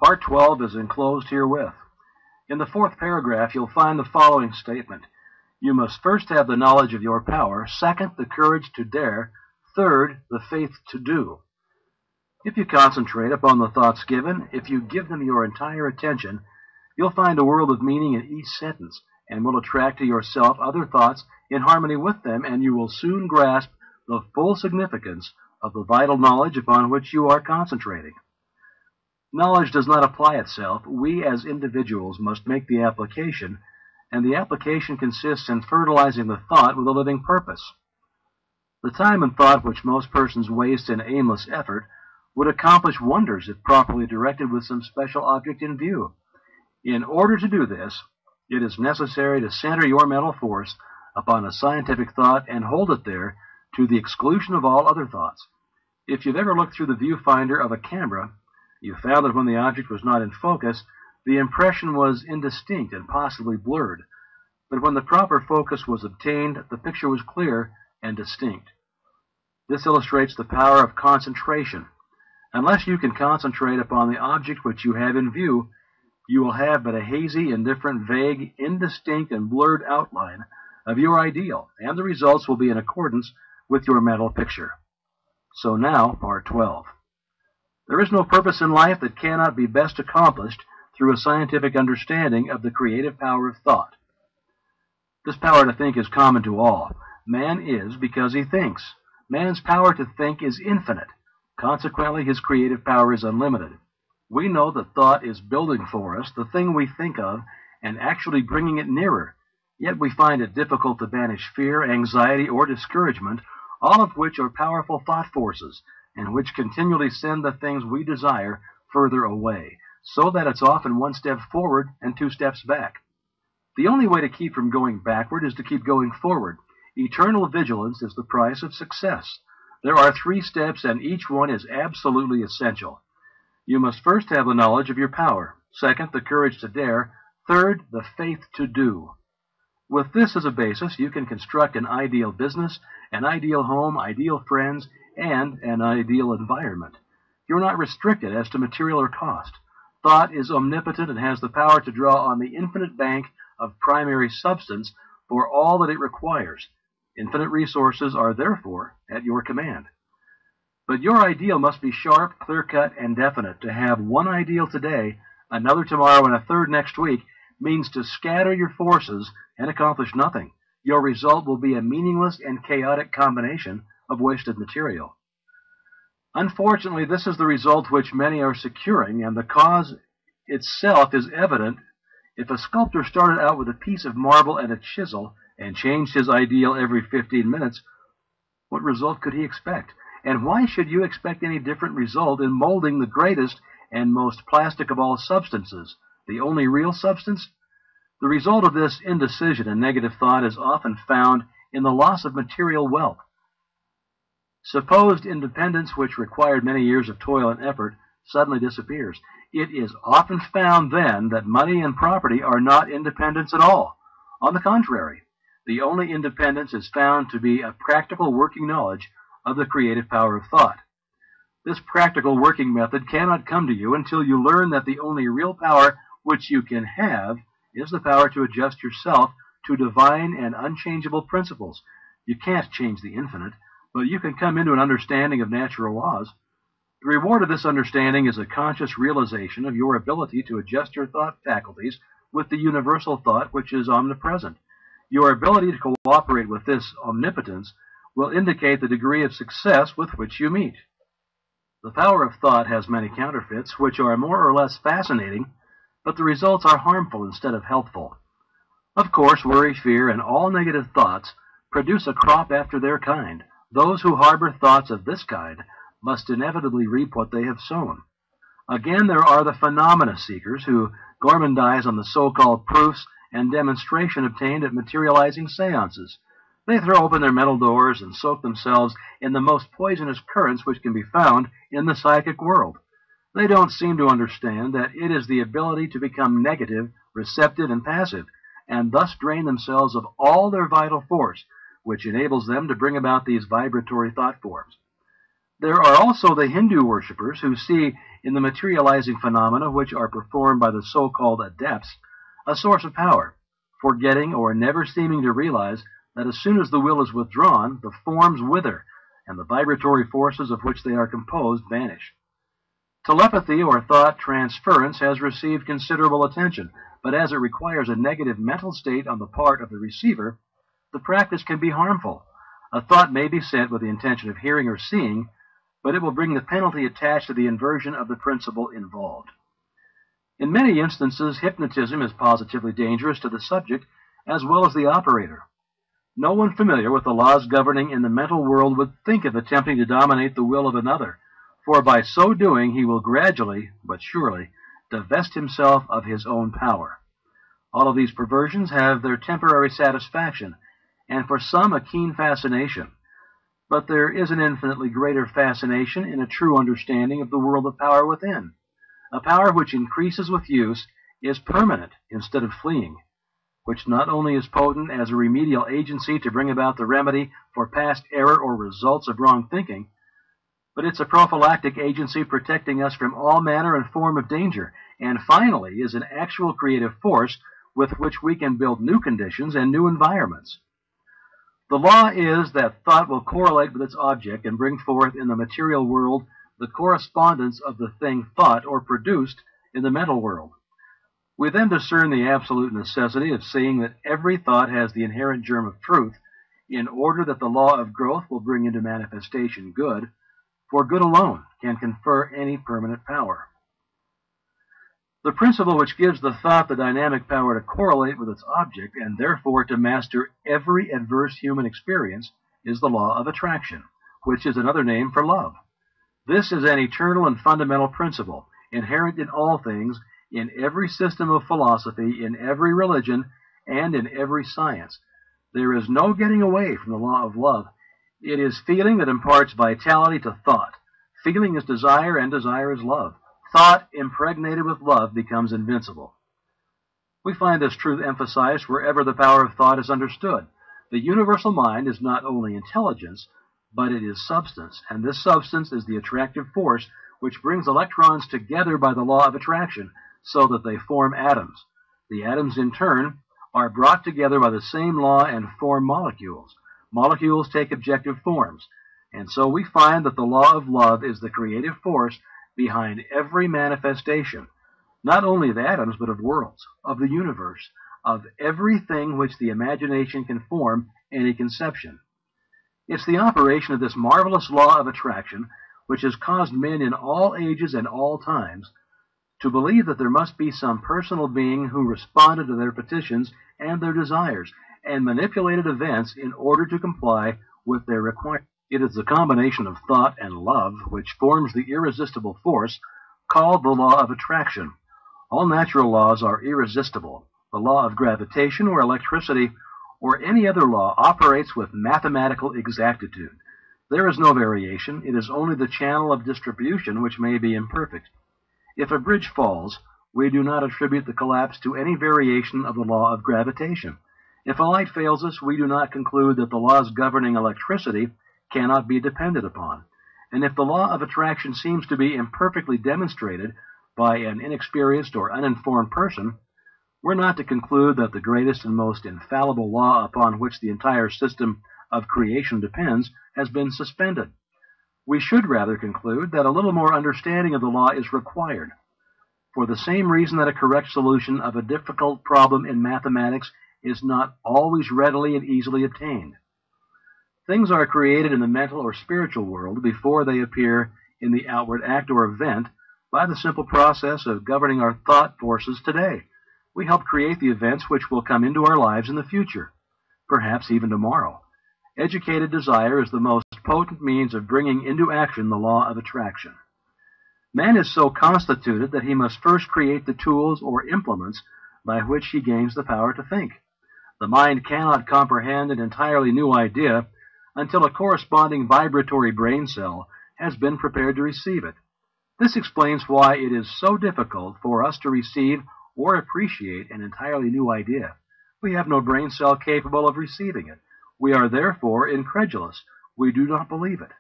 Part 12 is enclosed herewith. In the fourth paragraph, you'll find the following statement. You must first have the knowledge of your power, second, the courage to dare, third, the faith to do. If you concentrate upon the thoughts given, if you give them your entire attention, you'll find a world of meaning in each sentence, and will attract to yourself other thoughts in harmony with them, and you will soon grasp the full significance of the vital knowledge upon which you are concentrating. Knowledge does not apply itself. We as individuals must make the application, and the application consists in fertilizing the thought with a living purpose. The time and thought which most persons waste in aimless effort would accomplish wonders if properly directed with some special object in view. In order to do this, it is necessary to center your mental force upon a scientific thought and hold it there to the exclusion of all other thoughts. If you've ever looked through the viewfinder of a camera, you found that when the object was not in focus, the impression was indistinct and possibly blurred. But when the proper focus was obtained, the picture was clear and distinct. This illustrates the power of concentration. Unless you can concentrate upon the object which you have in view, you will have but a hazy, indifferent, vague, indistinct, and blurred outline of your ideal, and the results will be in accordance with your mental picture. So now, Part 12. There is no purpose in life that cannot be best accomplished through a scientific understanding of the creative power of thought. This power to think is common to all. Man is because he thinks. Man's power to think is infinite. Consequently, his creative power is unlimited. We know that thought is building for us the thing we think of and actually bringing it nearer, yet we find it difficult to banish fear, anxiety, or discouragement, all of which are powerful thought forces, and which continually send the things we desire further away, so that it's often one step forward and two steps back. The only way to keep from going backward is to keep going forward. Eternal vigilance is the price of success. There are 3 steps, and each one is absolutely essential. You must first have the knowledge of your power, second, the courage to dare, third, the faith to do. With this as a basis, you can construct an ideal business, an ideal home, ideal friends, and an ideal environment. You're not restricted as to material or cost. Thought is omnipotent and has the power to draw on the infinite bank of primary substance for all that it requires. Infinite resources are therefore at your command. But your ideal must be sharp, clear-cut, and definite. To have one ideal today, another tomorrow, and a third next week means to scatter your forces and accomplish nothing. Your result will be a meaningless and chaotic combination of wasted material. Unfortunately, this is the result which many are securing, and the cause itself is evident. If a sculptor started out with a piece of marble and a chisel and changed his ideal every 15 minutes, what result could he expect? And why should you expect any different result in molding the greatest and most plastic of all substances, the only real substance? The result of this indecision and negative thought is often found in the loss of material wealth. Supposed independence, which required many years of toil and effort, suddenly disappears. It is often found then that money and property are not independence at all. On the contrary, the only independence is found to be a practical working knowledge of the creative power of thought. This practical working method cannot come to you until you learn that the only real power which you can have is the power to adjust yourself to divine and unchangeable principles. You can't change the infinite, but you can come into an understanding of natural laws. The reward of this understanding is a conscious realization of your ability to adjust your thought faculties with the universal thought which is omnipresent. Your ability to cooperate with this omnipotence will indicate the degree of success with which you meet. The power of thought has many counterfeits, which are more or less fascinating, but the results are harmful instead of helpful. Of course, worry, fear, and all negative thoughts produce a crop after their kind. Those who harbor thoughts of this kind must inevitably reap what they have sown. Again, there are the phenomena seekers who gormandize on the so-called proofs and demonstration obtained at materializing seances. They throw open their mental doors and soak themselves in the most poisonous currents which can be found in the psychic world. They don't seem to understand that it is the ability to become negative, receptive, and passive, and thus drain themselves of all their vital force, which enables them to bring about these vibratory thought forms. There are also the Hindu worshippers who see in the materializing phenomena which are performed by the so-called adepts, a source of power, forgetting or never seeming to realize that as soon as the will is withdrawn, the forms wither, and the vibratory forces of which they are composed vanish. Telepathy or thought transference has received considerable attention, but as it requires a negative mental state on the part of the receiver, the practice can be harmful. A thought may be sent with the intention of hearing or seeing, but it will bring the penalty attached to the inversion of the principle involved. In many instances, hypnotism is positively dangerous to the subject as well as the operator. No one familiar with the laws governing in the mental world would think of attempting to dominate the will of another, for by so doing he will gradually, but surely, divest himself of his own power. All of these perversions have their temporary satisfaction, and for some a keen fascination. But there is an infinitely greater fascination in a true understanding of the world of power within. A power which increases with use, is permanent instead of fleeing, which not only is potent as a remedial agency to bring about the remedy for past error or results of wrong thinking, but it's a prophylactic agency protecting us from all manner and form of danger, and finally is an actual creative force with which we can build new conditions and new environments. The law is that thought will correlate with its object and bring forth in the material world the correspondence of the thing thought or produced in the mental world. We then discern the absolute necessity of seeing that every thought has the inherent germ of truth, in order that the law of growth will bring into manifestation good, for good alone can confer any permanent power. The principle which gives the thought the dynamic power to correlate with its object and therefore to master every adverse human experience is the law of attraction, which is another name for love. This is an eternal and fundamental principle, inherent in all things, in every system of philosophy, in every religion, and in every science. There is no getting away from the law of love. It is feeling that imparts vitality to thought. Feeling is desire, and desire is love. Thought impregnated with love becomes invincible. We find this truth emphasized wherever the power of thought is understood. The universal mind is not only intelligence, but it is substance, and this substance is the attractive force which brings electrons together by the law of attraction so that they form atoms. The atoms, in turn, are brought together by the same law and form molecules. Molecules take objective forms, and so we find that the law of love is the creative force behind every manifestation, not only of atoms, but of worlds, of the universe, of everything which the imagination can form any conception. It's the operation of this marvelous law of attraction which has caused men in all ages and all times to believe that there must be some personal being who responded to their petitions and their desires, and manipulated events in order to comply with their requirements. It is the combination of thought and love which forms the irresistible force called the law of attraction. All natural laws are irresistible. The law of gravitation or electricity or any other law operates with mathematical exactitude. There is no variation. It is only the channel of distribution which may be imperfect. If a bridge falls, we do not attribute the collapse to any variation of the law of gravitation. If a light fails us, we do not conclude that the laws governing electricity cannot be depended upon. And if the law of attraction seems to be imperfectly demonstrated by an inexperienced or uninformed person, we're not to conclude that the greatest and most infallible law upon which the entire system of creation depends has been suspended. We should rather conclude that a little more understanding of the law is required, for the same reason that a correct solution of a difficult problem in mathematics is not always readily and easily obtained. Things are created in the mental or spiritual world before they appear in the outward act or event by the simple process of governing our thought forces today. We help create the events which will come into our lives in the future, perhaps even tomorrow. Educated desire is the most potent means of bringing into action the law of attraction. Man is so constituted that he must first create the tools or implements by which he gains the power to think. The mind cannot comprehend an entirely new idea until a corresponding vibratory brain cell has been prepared to receive it. This explains why it is so difficult for us to receive or appreciate an entirely new idea. We have no brain cell capable of receiving it. We are therefore incredulous. We do not believe it.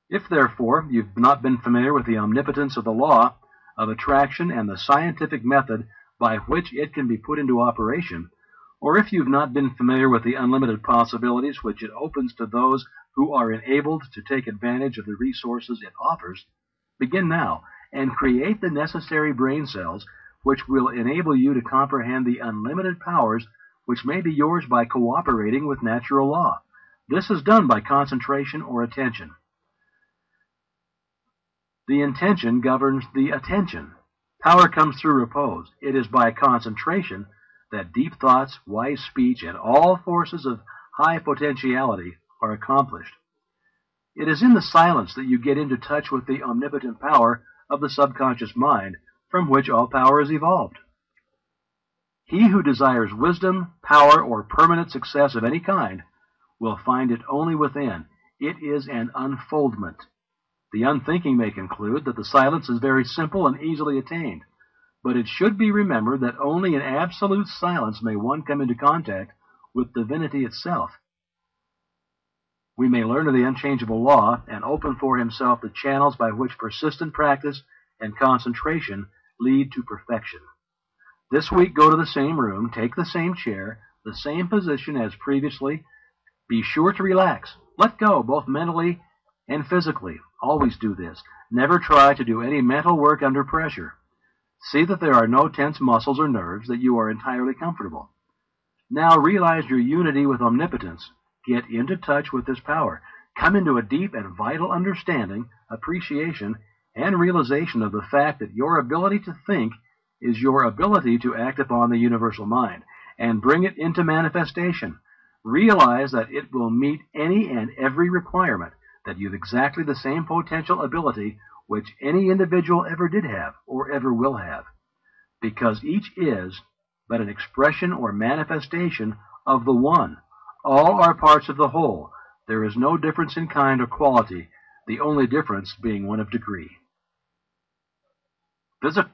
If, therefore, you've not been familiar with the omnipotence of the law of attraction and the scientific method by which it can be put into operation, or if you've not been familiar with the unlimited possibilities which it opens to those who are enabled to take advantage of the resources it offers, begin now and create the necessary brain cells which will enable you to comprehend the unlimited powers which may be yours by cooperating with natural law. This is done by concentration or attention. The intention governs the attention. Power comes through repose. It is by concentration that deep thoughts, wise speech, and all forces of high potentiality are accomplished. It is in the silence that you get into touch with the omnipotent power of the subconscious mind, from which all power is evolved. He who desires wisdom, power, or permanent success of any kind will find it only within. It is an unfoldment. The unthinking may conclude that the silence is very simple and easily attained, but it should be remembered that only in absolute silence may one come into contact with divinity itself. We may learn of the unchangeable law and open for himself the channels by which persistent practice and concentration lead to perfection. This week, go to the same room, take the same chair, the same position as previously. Be sure to relax. Let go, both mentally and physically. Always do this. Never try to do any mental work under pressure. See that there are no tense muscles or nerves, that you are entirely comfortable. Now realize your unity with omnipotence. Get into touch with this power. Come into a deep and vital understanding, appreciation, and realization of the fact that your ability to think is your ability to act upon the universal mind and bring it into manifestation. Realize that it will meet any and every requirement, that you've exactly the same potential ability which any individual ever did have or ever will have, because each is but an expression or manifestation of the one. All are parts of the whole. There is no difference in kind or quality, the only difference being one of degree. Visit